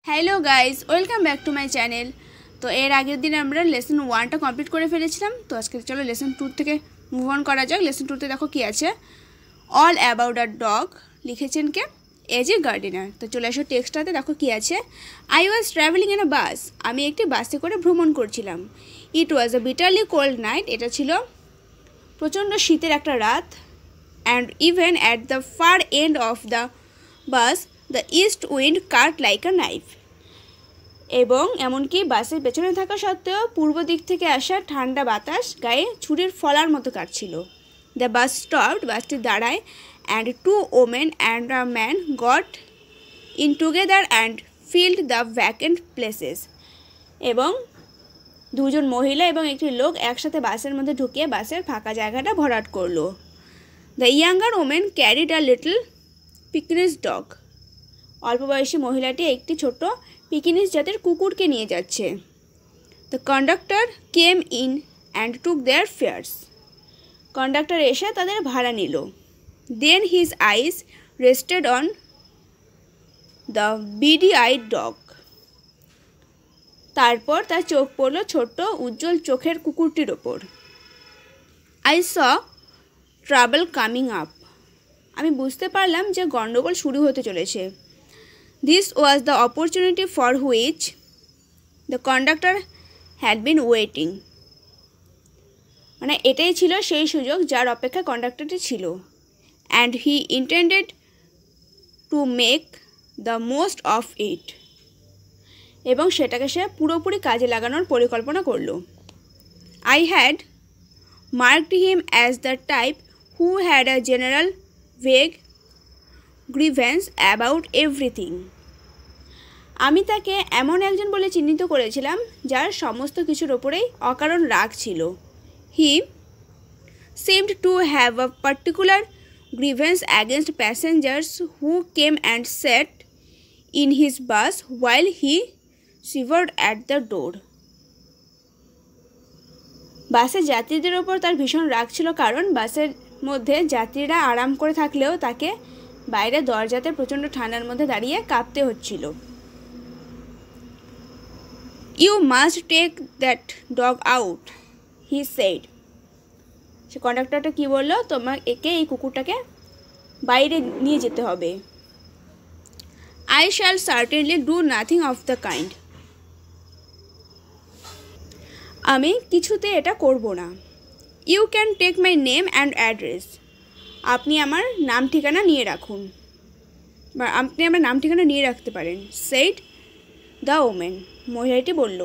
Hello guys, welcome back to my channel. তো এর আগের দিন আমরা লেসন 1টা কমপ্লিট করে ফেলেছিলাম। তো আজকে চলো লেসন 2 থেকে মুভ অন করা যাক। লেসন 2তে দেখো কি আছে, অল অ্যাবাউট আ ডগ, লিখেছেন কে, এজ এ গার্ডেনার। তো চলে আসো টেক্সটটাতে, দেখো কি আছে। I was travelling in a bus, আমি একটি বাসে করে ভ্রমণ করছিলাম। It was a bitterly cold night, এটা ছিল প্রচণ্ড শীতের একটা রাত। And even at the far end of the bus the east wind cut like a knife, এবং এমনকি বাসের পেছনে থাকা সত্ত্বেও পূর্ব দিক থেকে আসা ঠান্ডা বাতাস গায়ে ছুরির ফলার মতো কাটছিল। দ্য বাস স্টপড, বাসটি দাঁড়ায়, and two women and a man got in together and filled the vacant places, এবং দুজন মহিলা এবং একটি লোক একসাথে বাসের মধ্যে ঢুকে বাসের ফাঁকা জায়গাটা ভরাট করলো। The younger woman carried a little Pekinese dog, অল্প বয়সী মহিলাটি একটি ছোট পিকিনিস জাতের কুকুরকে নিয়ে যাচ্ছে। The conductor came in and took their fares, conductor এসে তাদের ভাড়া নিল। Then his eyes rested on the beady eyed dog, তারপর তার চোখ পড়ল ছোট্ট উজ্জ্বল চোখের কুকুরটির ওপর। I saw trouble coming up, আমি বুঝতে পারলাম যে গণ্ডগোল শুরু হতে চলেছে। This was the opportunity for which the conductor had been waiting, মানে এটাই ছিল সেই সুযোগ যার অপেক্ষা কন্ডাক্টরটি ছিল। And he intended to make the most of it, এবং সেটাকে সে পুরোপুরি কাজে লাগানোর পরিকল্পনা করলো। I had marked him as the type who had a general vague grievance about everything, আমি তাকে এমন একজন বলে চিহ্নিত করেছিলাম যার সমস্ত কিছুর ওপরেই অকারণ রাগ ছিল। হি seemed to have a particular grievance against passengers who came and sat in his bus while he shivered at the door, বাসের যাত্রীদের ওপর তার ভীষণ রাগ ছিল, কারণ বাসের মধ্যে যাত্রীরা আরাম করে থাকলেও তাকে বাইরে দরজাতে প্রচণ্ড ঠান্ডার মধ্যে দাঁড়িয়ে কাঁপতে হচ্ছিল। You must take that dog out, he said, সে কন্ডাক্টরটা কী বললো, এই কুকুরটাকে বাইরে নিয়ে যেতে হবে। I shall certainly do nothing of the kind, আমি কিছুতে এটা করব না। You can take my name and address, আপনি আমার নাম ঠিকানা নিয়ে রাখুন, বা আপনি আমার নাম ঠিকানা নিয়ে রাখতে পারেন। সেড দ্য ওমেন, মহিলাটি বলল।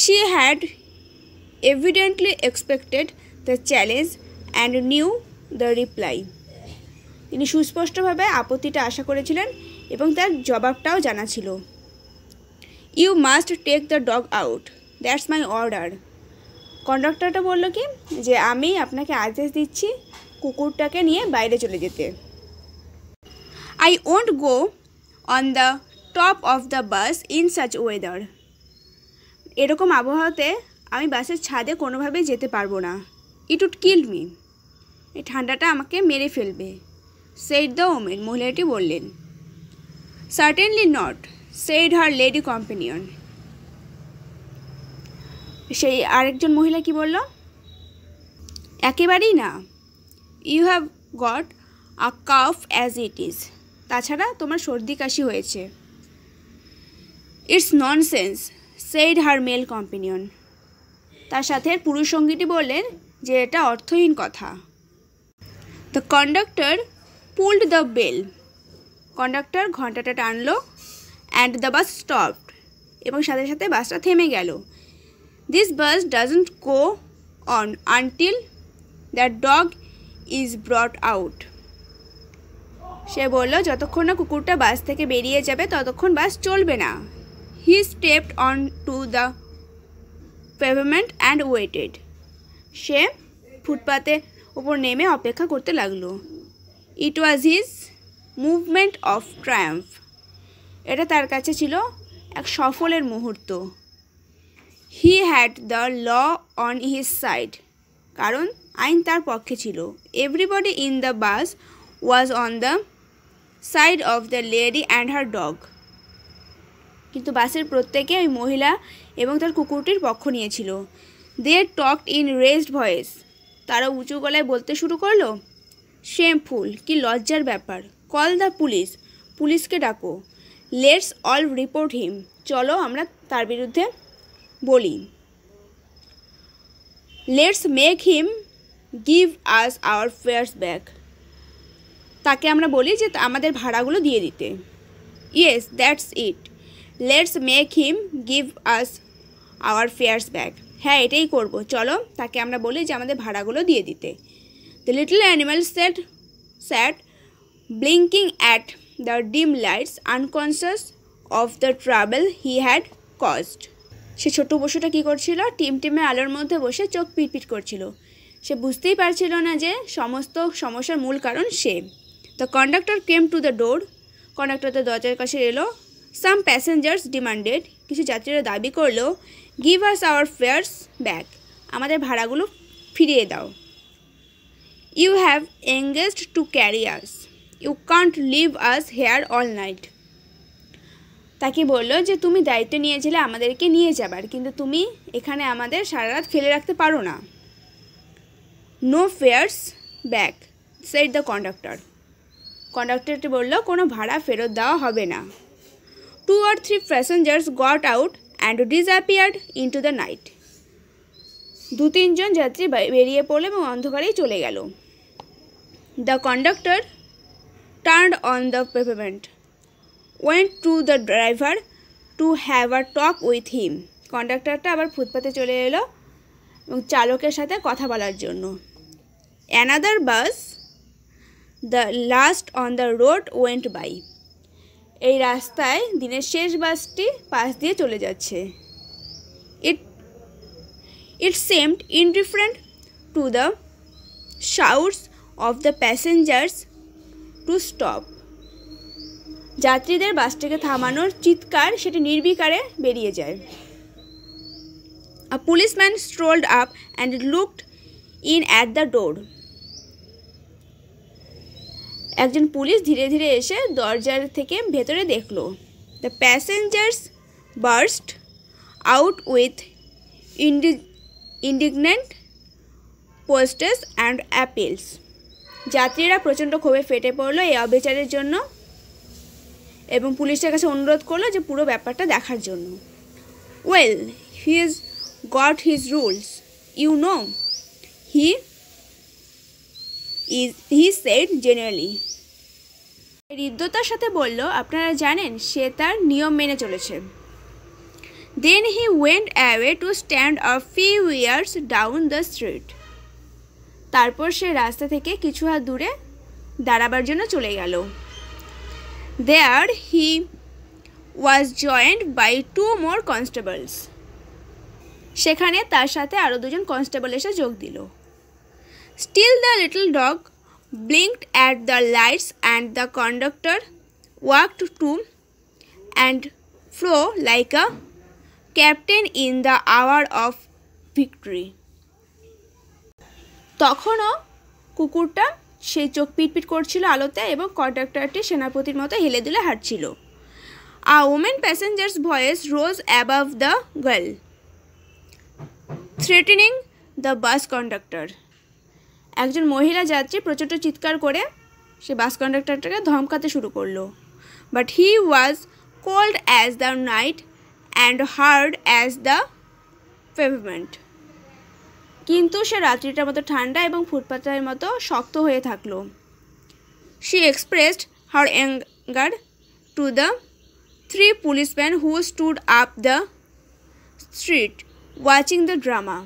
She had evidently expected the challenge and new the reply, তিনি সুস্পষ্টভাবে আপত্তিটা আশা করেছিলেন এবং তার জবাবটাও জানা ছিল। You must take the dog out, that's my order, কন্ডাক্টরটা বলল কি, যে আমি আপনাকে আদেশ দিচ্ছি কুকুরটাকে নিয়ে বাইরে চলে যেতে। I won't go on the top of the bus in such weather, এরকম আবহাওয়াতে আমি বাসের ছাদে কোনোভাবেই যেতে পারবো না। ইট উড কিল মি, এই ঠান্ডাটা আমাকে মেরে ফেলবে। সেইড দ্য ওমেন, মহিলাটি বললেন। Certainly not, said her lady companion, সেই আরেকজন মহিলা কি বলল, একেবারেই না। You have got a cough as it is, তাছাড়া তোমার সর্দি কাশি হয়েছে। It's nonsense, said her male companion, তার সাথে পুরুষ সঙ্গীটি বললেন যে এটা অর্থহীন কথা। The conductor pulled the bell, conductor ঘণ্টাটা টানলো। অ্যান্ড দ্য বাস স্টপড, এবং সাথে সাথে বাসটা থেমে গেল। This bus doesn't go on until the dog is ব্রট out, সে বলল যতক্ষণ না কুকুরটা বাস থেকে বেরিয়ে যাবে ততক্ষণ বাস চলবে না। He stepped on to the pavement and waited, সে ফুটপাতের উপর নেমে অপেক্ষা করতে লাগলো। It was his movement of triumph, এটা তার কাছে ছিল এক সফলের মুহূর্ত। He had the law on his side, কারণ আইন তার পক্ষে ছিল। Everybody in the bus was on the side of the lady and her dog, কিন্তু বাসের প্রত্যেকে ওই মহিলা এবং তার কুকুরটির পক্ষ নিয়েছিল। দে টকড ইন রেজড ভয়েস, তারা উঁচু গলায় বলতে শুরু করলো, শেমফুল, কি লজ্জার ব্যাপার, কল দ্য পুলিশ, পুলিশকে ডাকো, লেটস অল রিপোর্ট হিম, চলো আমরা তার বিরুদ্ধে বলি, let's make him give us our fares back, তাকে আমরা বলি যে আমাদের ভাড়াগুলো দিয়ে দিতে। Yes, that's it, let's make him give us our fares back, হ্যাঁ এটাই করব, চলো তাকে আমরা বলি যে আমাদের ভাড়াগুলো দিয়ে দিতে। The little animal sat blinking at the dim lights, unconscious of the trouble he had caused. সে ছোট পশুটা কী করছিল, টিমটিমে আলোর মধ্যে বসে চোখ পিটপিট করছিল। সে বুঝতেই পারছিল না যে সমস্ত সমস্যার মূল কারণ সে। The conductor came to the door, conductor তো দরজার কাছে এলো। সাম প্যাসেঞ্জার্স ডিমান্ডেড, কিছু যাত্রীরা দাবি করলো, give us our fares back, আমাদের ভাড়াগুলো ফিরিয়ে দাও। You have engaged to carry us, you can't leave us here all night, তাকে বললো যে তুমি দায়িত্ব নিয়েছিলে আমাদেরকে নিয়ে যাবার, কিন্তু তুমি এখানে আমাদের সারা রাত ফেলে রাখতে পারো না। No fares back said the conductor, কন্ডাক্টরটি বললো কোনো ভাড়া ফেরত দেওয়া হবে না। 2 or 3 passengers got out and disappeared into the night, 2-3 জন যাত্রী বেরিয়ে পড়লো এবং অন্ধকারেই চলে গেল। The conductor turned on the pavement, went to the driver to have a talk with him, কন্ডাক্টরটা আবার ফুটপাতে চলে এলো এবং চালকের সাথে কথা বলার জন্য। Another bus, the last on the road, went by, এই রাস্তায় দিনের শেষ বাসটি পাশ দিয়ে চলে যাচ্ছে। It seemed indifferent to the shouts of the passengers to stop, যাত্রীদের বাসটিকে থামানোর চিৎকার সেটি নির্বিকারে বেরিয়ে যায়। A policeman strolled up and looked in at the door, একজন পুলিশ ধীরে ধীরে এসে দরজার থেকে ভেতরে দেখলো। The passengers burst out with indignant protests and appeals, যাত্রীরা প্রচণ্ড ক্ষোভে ফেটে পড়লো এই অবিচারের জন্য এবং পুলিশের কাছে অনুরোধ করলো যে পুরো ব্যাপারটা দেখার জন্য। Well, he is got his rules, you know, he said generally, হৃদ্যতার সাথে বলল, আপনারা জানেন সে তার নিয়ম মেনে চলেছে। Then he went away to stand a few yards down the street, তারপর সে রাস্তা থেকে কিছু হাত দূরে দাঁড়াবার জন্য চলে গেল। দেয়ার হি ওয়াজ জয়েন্ড বাই 2 more কনস্টেবলস, সেখানে তার সাথে আরও 2 জন কনস্টেবল এসে যোগ দিল। Still the little dog blinked at the lights and the conductor walked to and fro like a captain in the hour of victory. তখনও কুকুরটা সেই চোখ পিটপিট করছিল আলোতে এবং কন্ডাক্টরটি সেনাপতির মতো হেলে দুলে হাঁটছিল। A woman passenger's voice rose above the girl, threatening the bus conductor. একজন মহিলা যাত্রী প্রচণ্ড চিৎকার করে সে বাস কন্ডাক্টরটাকে ধমকাতে শুরু করলো। But he was cold as the night and hard as the pavement, কিন্তু সে রাত্রিটার মতো ঠান্ডা এবং ফুটপাতের মতো শক্ত হয়ে থাকলো। She expressed her anger to the 3 policeman who stood up the street watching the drama,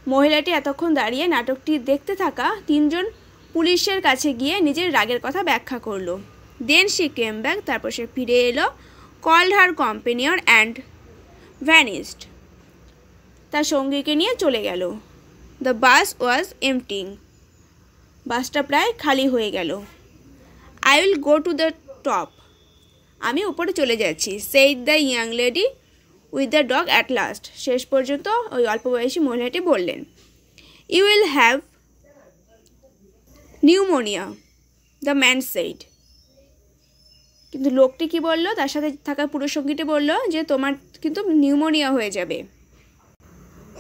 মহিলাটি এতক্ষণ দাঁড়িয়ে নাটকটি দেখতে থাকা 3 জন পুলিশের কাছে গিয়ে নিজের রাগের কথা ব্যাখ্যা করলো। দেন শি কেম ব্যাক, তারপর সে ফিরে এলো। কল্ড হার কম্পেনিয়ন অ্যান্ড ভ্যানিসড, তার সঙ্গীকে নিয়ে চলে গেল। দ্য বাস ওয়াজ এমটিং, বাসটা প্রায় খালি হয়ে গেল। I will go to the top, আমি উপরে চলে যাচ্ছি। Said the young lady with the dog at last, শেষ পর্যন্ত ওই অল্প বয়সী মহিলাটি বললেন। You will have pneumonia, the man said, কিন্তু লোকটি কি বলল, তার সাথে থাকা পুরুষ সঙ্গীটি বলল যে তোমার কিন্তু নিউমোনিয়া হয়ে যাবে।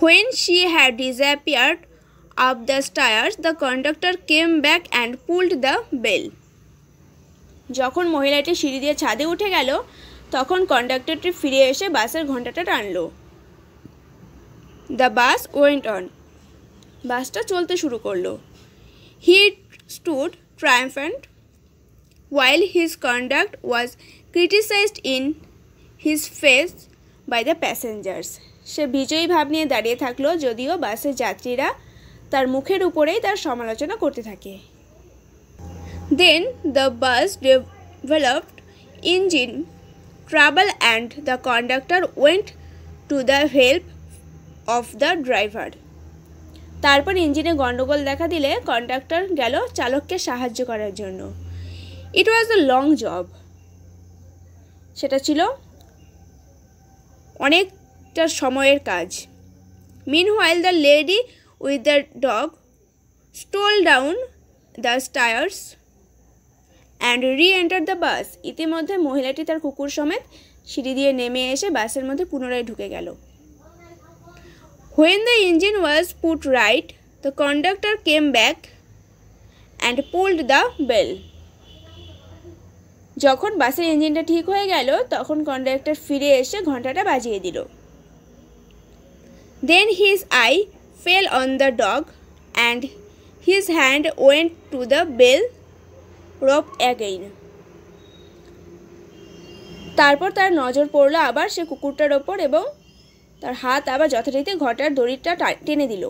When she had disappeared up the stairs, the conductor came back and pulled the bell. যখন মহিলাটি সিঁড়ি দিয়ে ছাদে উঠে গেল তখন কন্ডাক্টরটি ফিরে এসে বাসের ঘণ্টাটা টানলো। The bus went on. বাসটা চলতে শুরু করলো। He stood triumphant while his conduct was criticized in his face by the passengers. সে বিজয়ী ভাব নিয়ে দাঁড়িয়ে থাকলো যদিও বাসের যাত্রীরা তার মুখের উপরেই তার সমালোচনা করতে থাকে। Then the bus developed engine trouble and the conductor went to the help of the driver. তারপর ইঞ্জিনে গন্ডগোল দেখা দিলে কন্ডাক্টর গেল চালককে সাহায্য করার জন্য। It was a long job. সেটা ছিল অনেকটা সময়ের কাজ। Meanwhile, the lady with the dog stole down the stairs and re-entered the bus. ইতিমধ্যে মহিলাটি তার কুকুর সমেত সিঁড়ি দিয়ে নেমে এসে বাসের মধ্যে পুনরায় ঢুকে গেল। When the engine was put right, the conductor came back and pulled the bell. যখন বাসের ইঞ্জিনটা ঠিক হয়ে গেল তখন কন্ডাক্টর ফিরে এসে ঘন্টাটা বাজিয়ে দিল। Then his eye fell on the dog and his hand went to the bell rope again. তারপর তার নজর পড়ল আবার সে কুকুরটার ওপর এবং তার হাত আবার যথারীতি ঘটার দড়িটা টেনে দিল।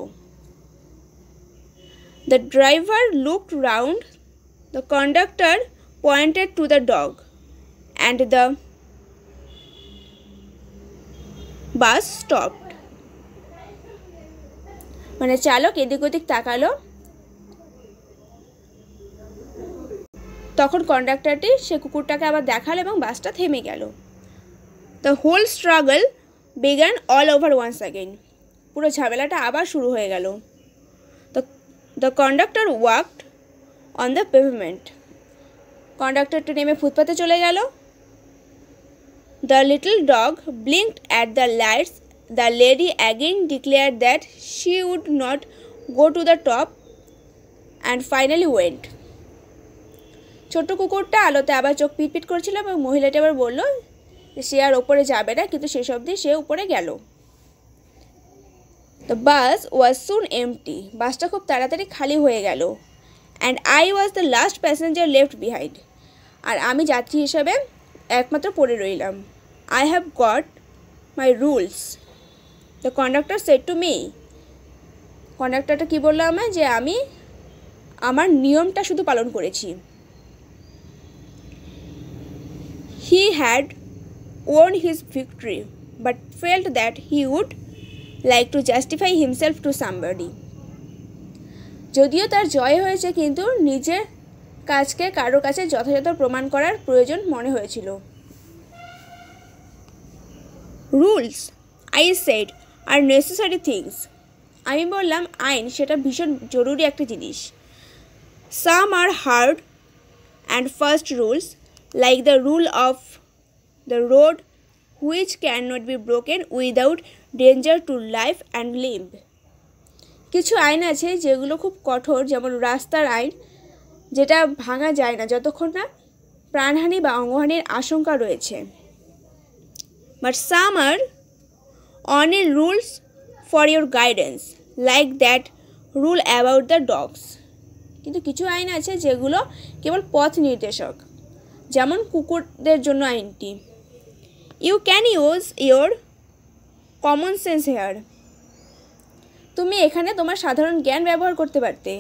The driver looked round. The conductor pointed to the dog and the bus stopped. মানে চালক এদিক ওদিক তাকালো, তখন কন্ডাক্টরটি সে কুকুরটাকে আবার দেখালো এবং বাসটা থেমে গেল। The whole struggle began all over once again. পুরো ঝামেলাটা আবার শুরু হয়ে গেল। The conductor walked on the pavement. কন্ডাক্টরটি নেমে ফুটপাতে চলে গেল। The little dog blinked at the lights. The lady again declared that she would not go to the top and finally went. ছোট্ট কুকুরটা আলোতে আবার চোখ পিটপিট করছিল এবং মহিলাটি আবার বলল যে সে আর ওপরে যাবে না, কিন্তু শেষ অবধি সে উপরে গেল। The bus was soon empty. বাসটা খুব তাড়াতাড়ি খালি হয়ে গেল। And I was the last passenger left behind. আর আমি যাত্রী হিসাবে একমাত্র পড়ে রইলাম। I have got my rules. The conductor said to me. কন্ডাক্টরটা কি বললো আমায়, যে আমি আমার নিয়মটা শুধু পালন করেছি। He had won his victory but felt that he would like to justify himself to somebody. যদিও তার জয় হয়েছে কিন্তু নিজের কাজকে কারো কাছে যথাযথ প্রমাণ করার প্রয়োজন মনে হয়েছিল। Rules, I said, are necessary things. আমি বললাম আইন সেটা ভীষণ জরুরি একটা জিনিস। Some are hard and fast rules, like the rule of the road, which cannot be broken without danger to life and limb. কিছু আইন আছে যেগুলো খুব কঠোর, যেমন রাস্তার আইন, যেটা ভাঙা যায় না যতক্ষণ না প্রাণহানি বা অঙ্গহানির আশঙ্কা রয়েছে। But some are only rules for your guidance, like that rule about the dogs. কিন্তু কিছু আইন আছে যেগুলো কেবল পথ নির্দেশক, যেমন কুকুরদের জন্য আইনটি। You can use your common sense here. তুমি এখানে তোমার সাধারণ জ্ঞান ব্যবহার করতে পারতে।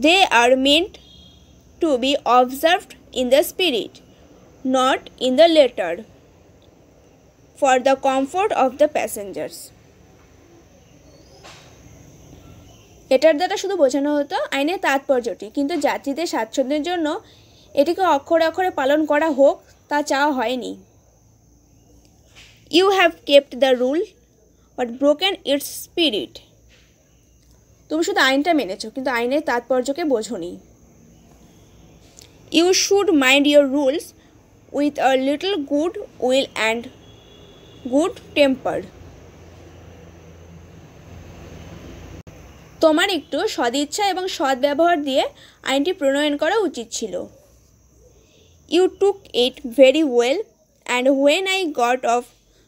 They are meant to be observed in the spirit, not in the letter, for the comfort of the passengers. এটার দ্বারা শুধু বোঝানো হতো আইনের তাৎপর্যটি, কিন্তু যাত্রীদের স্বাচ্ছন্দ্যের জন্য এটিকে অক্ষরে অক্ষরে পালন করা হোক তা চাওয়া হয়নি। You have kept the rule but broken its spirit. তুমি শুধু আইনটা মেনেছো কিন্তু আইনের তাৎপর্যকে বোঝোনি। You should mind your rules with a little good will and good temper. তোমার একটু সদিচ্ছা এবং সৎ ব্যবহার দিয়ে আইনটি প্রণয়ন করা উচিত ছিল। You took it very well and when I got off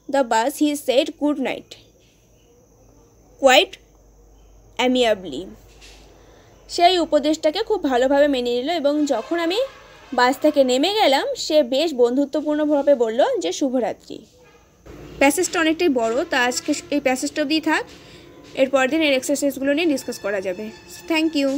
the bus he said good night quite amiably. সেই উপদেশটাকে খুব ভালোভাবে মেনে নিল এবং যখন আমি বাস থেকে নেমে গেলাম সে বেশ বন্ধুত্বপূর্ণভাবে বলল যে শুভরাত্রি। প্যাসেজটা অনেকটাই বড়, তা আজকে এই প্যাসেজটা অবধি থাক। এরপর দিন এর এক্সারসাইজগুলো নিয়ে ডিসকাস করা যাবে। Thank you.